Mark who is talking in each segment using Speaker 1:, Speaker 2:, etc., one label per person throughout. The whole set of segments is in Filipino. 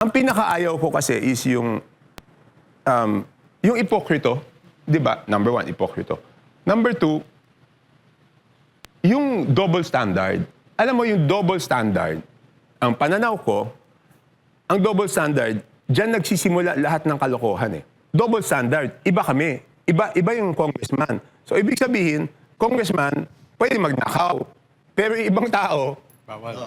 Speaker 1: Ang pinakaayaw ko kasi is yung ipokrito, di ba? Number one, ipokrito. Number two, yung double standard. Alam mo, yung double standard, ang pananaw ko, ang double standard, dyan nagsisimula lahat ng kalokohan eh. Double standard, iba kami. Iba yung congressman. So, ibig sabihin, congressman, pwede magnakaw. Pero yung ibang tao,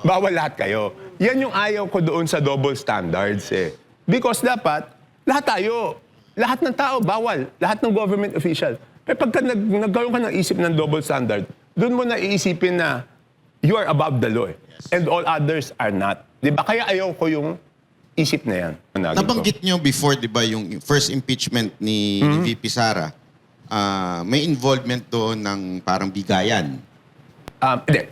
Speaker 1: bawal lahat kayo. Yan yung ayaw ko doon sa double standards eh. Because dapat, lahat tayo, lahat ng tao, bawal. Lahat ng government official. Pero pagka nagkaroon ka ng isip ng double standard, doon mo na iisipin na you are above the law. Yes. And all others are not. Diba? Kaya ayaw ko yung isip na yan.
Speaker 2: Nabanggit nyo before, di ba, yung first impeachment ni VP Sara, may involvement doon ng parang bigayan.
Speaker 1: Hindi.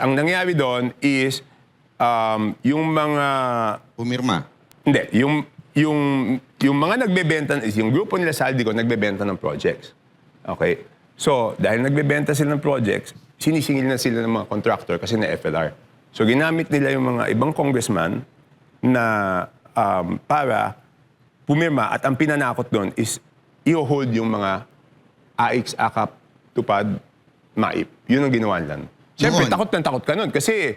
Speaker 1: Ang nangyari doon is yung mga...
Speaker 2: Pumirma.
Speaker 1: Hindi. Yung mga nagbebenta, yung grupo nila Saldico nagbebenta ng projects. Okay? So, dahil nagbebenta sila ng projects, sinisingil na sila ng mga contractor kasi na FLR. So, ginamit nila yung mga ibang congressman na para pumirma at ang pinanakot doon is i-hold yung mga AIX, AKAP, TUPAD, MAIP. Yun ang ginawa lang. Siyempre, takot ka nun kasi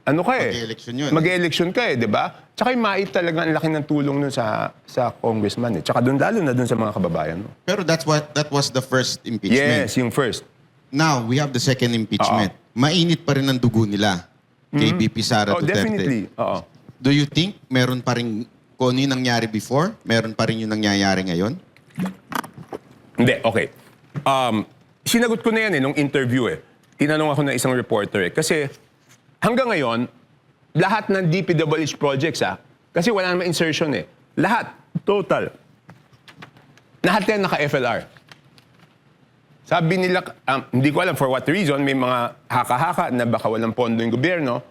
Speaker 1: ano ka eh.
Speaker 2: Mag-election yun.
Speaker 1: Mag-election ka eh, di ba? Tsaka yung MAIP talaga ang laki ng tulong nun sa congressman eh. Tsaka doon, lalo na doon sa mga kababayan mo.
Speaker 2: Pero that was the first impeachment.
Speaker 1: Yes, yung first.
Speaker 2: Now, we have the second impeachment. Mainit pa rin ang dugo nila kay VP Sara Duterte.
Speaker 1: Definitely.
Speaker 2: Do you think meron pa rin kung ano yung nangyari before, meron pa rin yung nangyayari ngayon?
Speaker 1: Hindi, okay. Sinagot ko na yan nung interview eh. Tinanong ako ng isang reporter eh. Kasi hanggang ngayon, lahat ng DPWH projects kasi wala naman insertion eh. Lahat, total. Lahat yan naka-FLR. Sabi nila, hindi ko alam for what reason, may mga haka-haka na baka walang pondo yung gobyerno.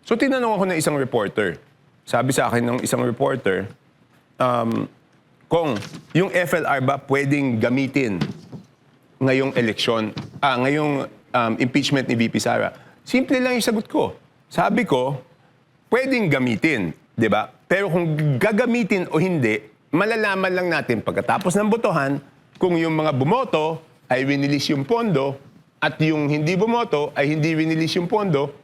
Speaker 1: So tinanong ako ng isang reporter. Sabi sa akin ng isang reporter, kung yung FLR ba pwedeng gamitin ngayong eleksyon, ngayong impeachment ni VP Sara. Simple lang yung sagot ko. Sabi ko, pwedeng gamitin, di ba? Pero kung gagamitin o hindi, malalaman lang natin pagkatapos ng botohan kung yung mga bumoto ay rinilis yung pondo at yung hindi bumoto ay hindi rinilis yung pondo,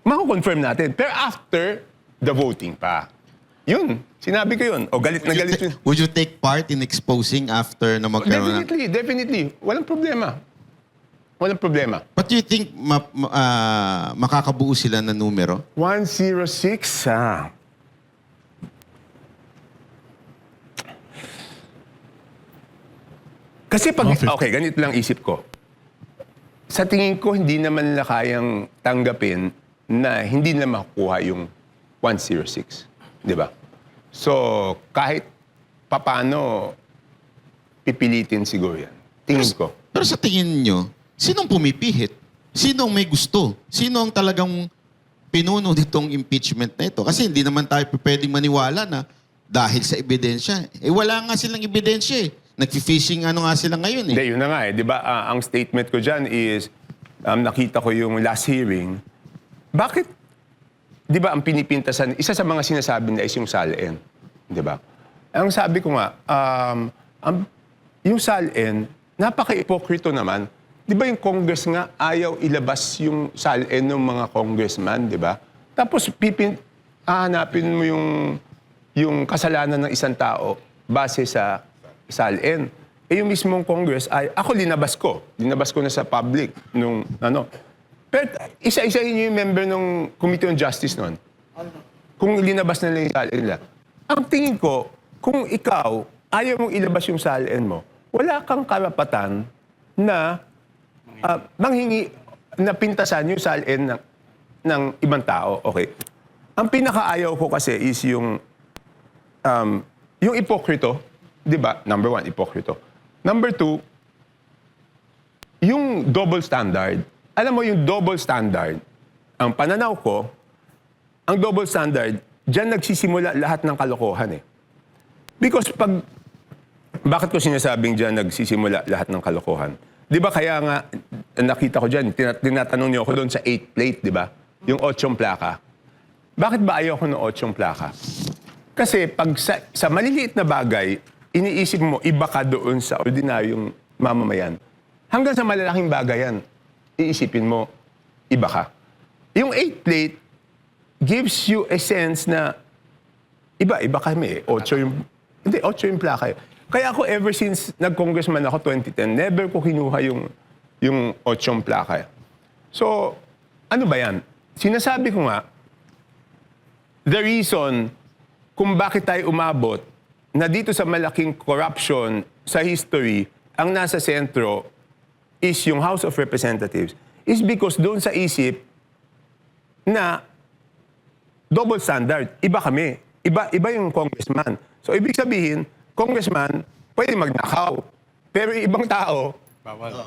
Speaker 1: mako-confirm natin. Pero after the voting pa. Yun, sinabi ko yun. O galit na galit yun.
Speaker 2: Would you take part in exposing after na magkaroon
Speaker 1: Definitely. Walang problema. Walang problema.
Speaker 2: But do you think makakabuo sila ng numero?
Speaker 1: 106, Kasi pag... Okay, ganito lang isip ko. Sa tingin ko, hindi naman nila kayang tanggapin na hindi nila makukuha yung 106. Di ba? So, kahit papano, pipilitin siguro yan. Tingin ko.
Speaker 2: Pero sa tingin nyo, sinong pumipihit? Sinong may gusto? Sino ang talagang pinuno nitong impeachment na ito? Kasi hindi naman tayo pwedeng maniwala na dahil sa ebidensya. Wala nga silang ebidensya eh. Nag-fishing nga sila ngayon eh.
Speaker 1: Hindi, yun na nga eh. Di ba, ang statement ko dyan is, nakita ko yung last hearing, bakit, di ba, ang pinipintasan, isa sa mga sinasabi nila is yung SALN. Di ba? Ang sabi ko nga, yung SALN, napaka-ipokrito naman. Di ba yung Congress nga ayaw ilabas yung SALN ng mga congressman, di ba? Tapos hahanapin mo yung kasalanan ng isang tao base sa SALN. Yung mismong Congress ay, ako linabas ko. Linabas ko na sa public nung Pero isa-isahin yung member ng Committee on Justice noon. Kung linabas na lang yung SALN nila. Ang tingin ko, kung ikaw ayaw mong ilabas yung SALN mo, wala kang karapatan na manghingi na pintasan yung SALN ng ibang tao. Okay. Ang pinakaayaw ko kasi is yung ipokrito, di ba? Number one, ipokrito. Number two, yung double standard. Alam mo, yung double standard, ang pananaw ko, ang double standard, dyan nagsisimula lahat ng kalokohan eh. Because bakit ko sinasabing dyan nagsisimula lahat ng kalokohan? Di ba kaya nga, nakita ko dyan, tinatanong niyo ako doon sa 8 plate, di ba? Yung 8 plaka. Bakit ba ayaw ko ng 8 plaka? Kasi pag sa maliliit na bagay, iniisip mo, iba ka doon sa ordinaryong mamamayan. Hanggang sa malalaking bagay yan, iisipin mo, iba ka. Yung 8 plate gives you a sense na iba kami. 8 yung plaka. Kaya ako ever since nag-congressman ako 2010, never ko kinuha yung 8 plaka. So, ano ba yan? Sinasabi ko nga, the reason kung bakit tayo umabot na dito sa malaking corruption sa history, ang nasa sentro is yung House of Representatives, is because doon sa isip na double standard. Iba kami. Iba yung congressman. So, ibig sabihin, congressman, pwede magnakaw. Pero yung ibang tao,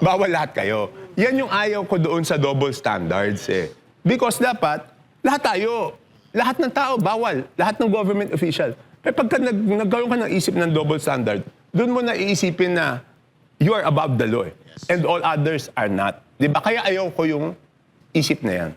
Speaker 1: bawal lahat kayo. Yan yung ayaw ko doon sa double standards eh. Because dapat, lahat tayo, lahat ng tao, bawal. Lahat ng government official. Pero pagka nagkaroon ka ng isip ng double standard, doon mo na iisipin na you are above the law. And all others are not. Di ba? Kaya ayaw ko yung isip na yan.